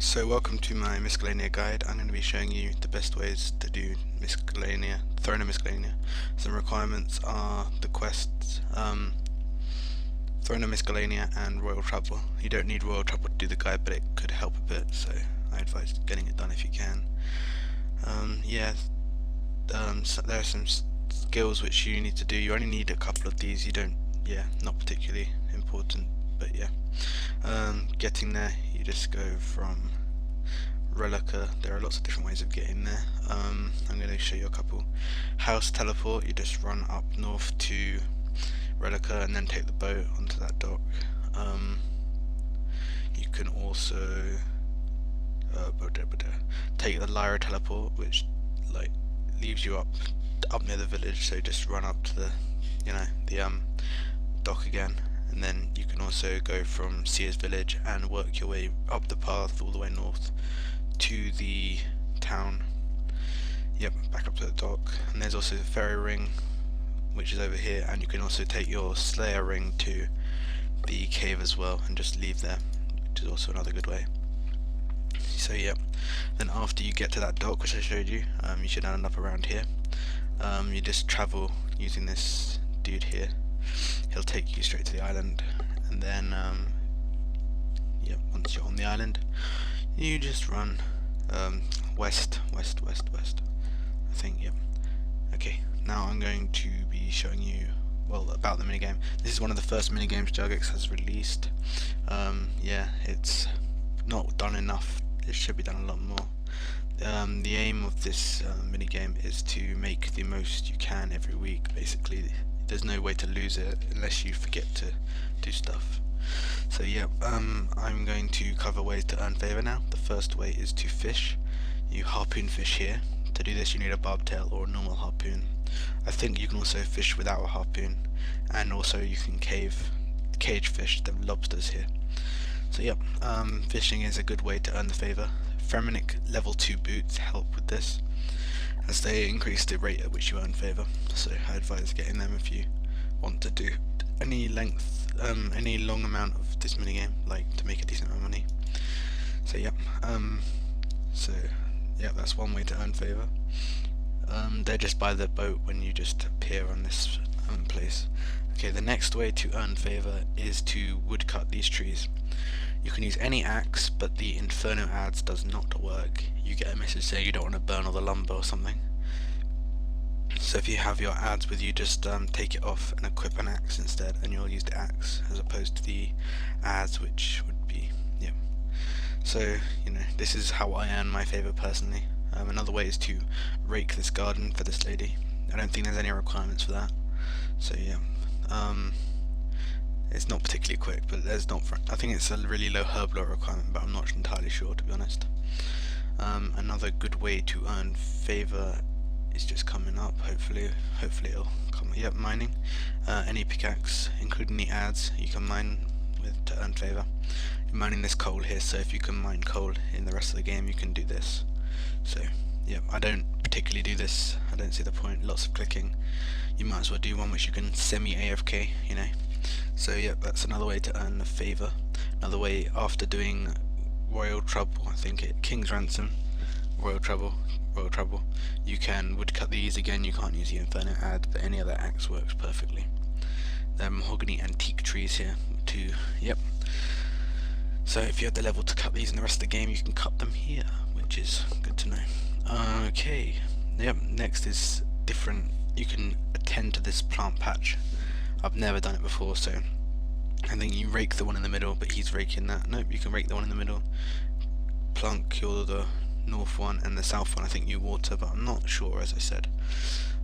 So welcome to my miscellanea guide. I'm going to be showing you the best ways to do miscellanea, Throne Miscellanea. Some requirements are the quests, Throne Miscellanea and Royal Trouble. You don't need Royal Trouble to do the guide, but it could help a bit, so I advise getting it done if you can. So there are some skills which you need to do. You only need a couple of these. You don't, not particularly important, but yeah. Getting there, you just go from Relica. There are lots of different ways of getting there. I'm going to show you a couple. House teleport, you just run up north to Relica and then take the boat onto that dock. You can also take the Lyra teleport, which leaves you up near the village, so just run up to the dock again, and then you can also go from Sears village and work your way up the path all the way north to the town. Back up to the dock, and there's also the ferry ring, which is over here, and you can also take your Slayer ring to the cave as well and just leave there, which is also another good way. So then after you get to that dock which I showed you, you should end up around here. You just travel using this dude here. He'll take you straight to the island, and then once you're on the island, you just run west, I think. Okay, now I'm going to be showing you about the minigame. This is one of the first minigames Jagex has released. It's not done enough. It should be done a lot more. The aim of this minigame is to make the most you can every week. Basically, there's no way to lose it unless you forget to do stuff. So I'm going to cover ways to earn favour now. The first way is to fish. You harpoon fish here. To do this you need a barbtail or a normal harpoon. I think you can also fish without a harpoon, and also you can cage fish the lobsters here. So fishing is a good way to earn the favour. Fremenic level 2 boots help with this, as they increase the rate at which you earn favour. So I advise getting them if you want to do any long amount of this minigame, to make a decent amount of money. So that's one way to earn favour. They're just by the boat when you just appear on this place. Okay, the next way to earn favour is to woodcut these trees. You can use any axe, but the Inferno adze does not work. You get a message saying you don't want to burn all the lumber or something. So if you have your adze with you, just take it off and equip an axe instead, and you'll use the axe as opposed to the adze, which would be So this is how I earn my favour personally. Another way is to rake this garden for this lady. I don't think there's any requirements for that. So it's not particularly quick, but I think it's a really low herb law requirement, but I'm not entirely sure, to be honest. Another good way to earn favour is just coming up. Hopefully it'll come. Mining. Any pickaxe, including the adze, you can mine with to earn favour. You're mining this coal here, so if you can mine coal in the rest of the game, you can do this. So I don't particularly do this. I don't see the point. Lots of clicking. You might as well do one which you can semi-AFK, So that's another way to earn the favour. Another way, after doing Royal Trouble, King's Ransom, Royal Trouble, you can woodcut these again. You can't use the Inferno adze, but any other axe works perfectly. There are mahogany antique trees here too. So if you have the level to cut these in the rest of the game, you can cut them here, which is good to know. Okay, next is different. You can attend to this plant patch. I've never done it before, so I think you rake the one in the middle, but he's raking that. Nope, you can rake the one in the middle, plunk the north one, and the south one I think you water, but I'm not sure, as I said.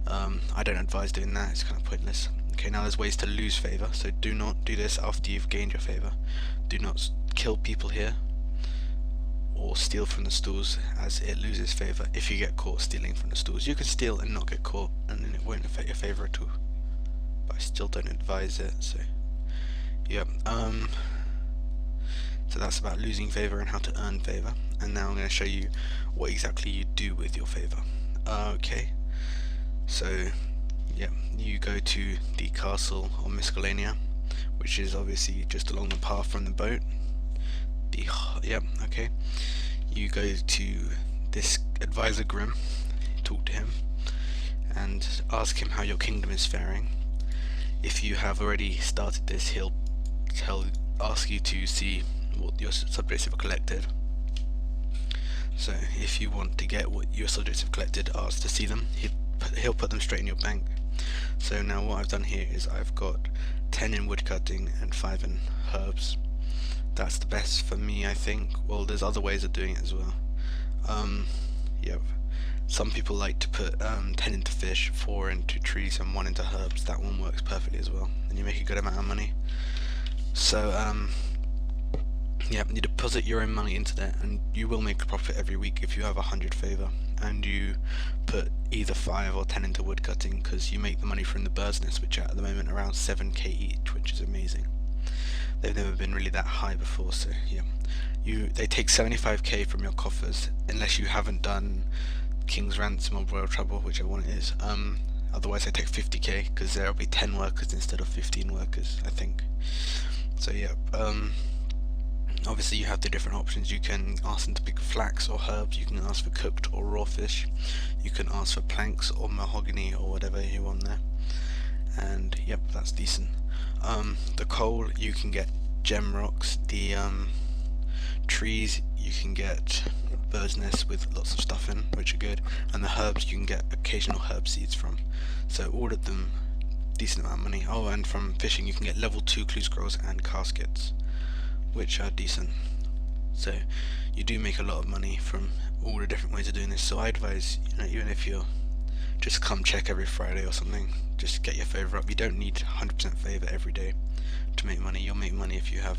I don't advise doing that, it's kind of pointless. Okay, now there's ways to lose favour, so do not do this after you've gained your favour. Do not kill people here, or steal from the stores, as it loses favour if you get caught stealing from the stores. You can steal and not get caught, and then it won't affect your favour at all. But I still don't advise it, so so that's about losing favour and how to earn favour. And now I'm going to show you what exactly you do with your favour. Okay, so you go to the castle of Miscellanea, which is obviously just along the path from the boat. Okay, you go to this advisor Grim, talk to him, and ask him how your kingdom is faring. If you have already started this, he'll ask you to see what your subjects have collected. So if you want to get what your subjects have collected, ask to see them. He'll put them straight in your bank. So now what I've done here is I've got 10 in woodcutting and 5 in herbs. That's the best for me, I think. Well, there's other ways of doing it as well. Yeah, some people like to put 10 into fish, 4 into trees and 1 into herbs. That one works perfectly as well, and you make a good amount of money. So yeah, you deposit your own money into there and you will make a profit every week if you have 100 favour and you put either 5 or 10 into woodcutting, because you make the money from the bird's nest, which are at the moment around 7k each, which is amazing. They've never been really that high before, so yeah. They take 75k from your coffers unless you haven't done King's Ransom or Royal Trouble, whichever one it is. Otherwise they take 50k because there'll be 10 workers instead of 15 workers, I think. So yeah, obviously you have the different options. You can ask them to pick flax or herbs, you can ask for cooked or raw fish, you can ask for planks or mahogany or whatever you want there. And yep, that's decent. The coal, you can get gem rocks. The trees, you can get bird's nests with lots of stuff in, which are good. And the herbs, you can get occasional herb seeds from. So all of them, decent amount of money. Oh, and from fishing, you can get level 2 clue scrolls and caskets, which are decent. So you do make a lot of money from all the different ways of doing this. So I advise, even if you're just come check every Friday or something, just get your favour up. You don't need 100% favour every day to make money. You'll make money if you have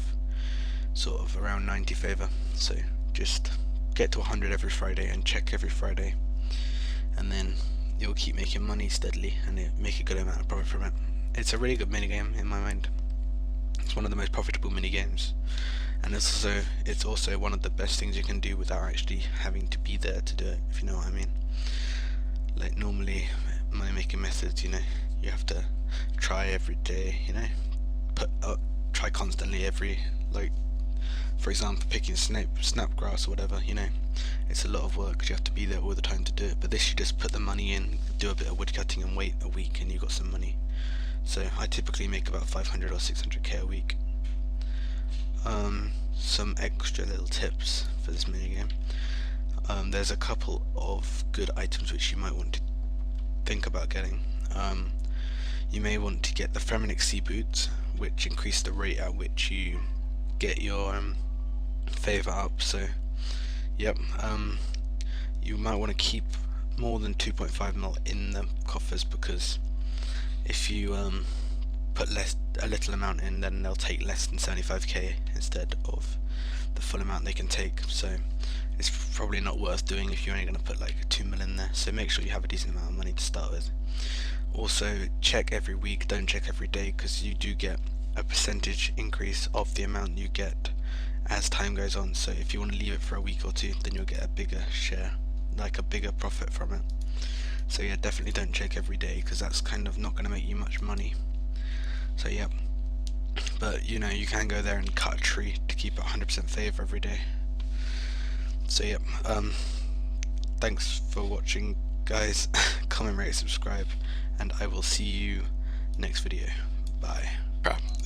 sort of around 90 favour. So just get to 100 every Friday and check every Friday, and then you'll keep making money steadily and make a good amount of profit from it. It's a really good minigame in my mind. It's one of the most profitable minigames, and it's also one of the best things you can do without actually having to be there to do it, if you know what I mean. Like normally money making methods, you have to try every day, try constantly like for example picking snapgrass or whatever, it's a lot of work because you have to be there all the time to do it. But this, you just put the money in, do a bit of woodcutting and wait a week and you got some money. So I typically make about 500 or 600k a week. Some extra little tips for this minigame. There's a couple of good items which you might want to think about getting. You may want to get the Fremenic sea boots, which increase the rate at which you get your favour up. So yep, you might want to keep more than 2.5 mil in the coffers, because if you put a little amount in, then they'll take less than 75k instead of the full amount they can take. So it's probably not worth doing if you're only going to put like 2 mil in there. So make sure you have a decent amount of money to start with. Also check every week, don't check every day, because you do get a percentage increase of the amount you get as time goes on. So if you want to leave it for a week or two, then you'll get a bigger share, like a bigger profit from it. So yeah, definitely don't check every day, because that's kind of not going to make you much money. So yeah, but you can go there and cut a tree to keep it 100% favour every day. So yeah, thanks for watching guys. Comment, rate, subscribe, and I will see you next video. Bye.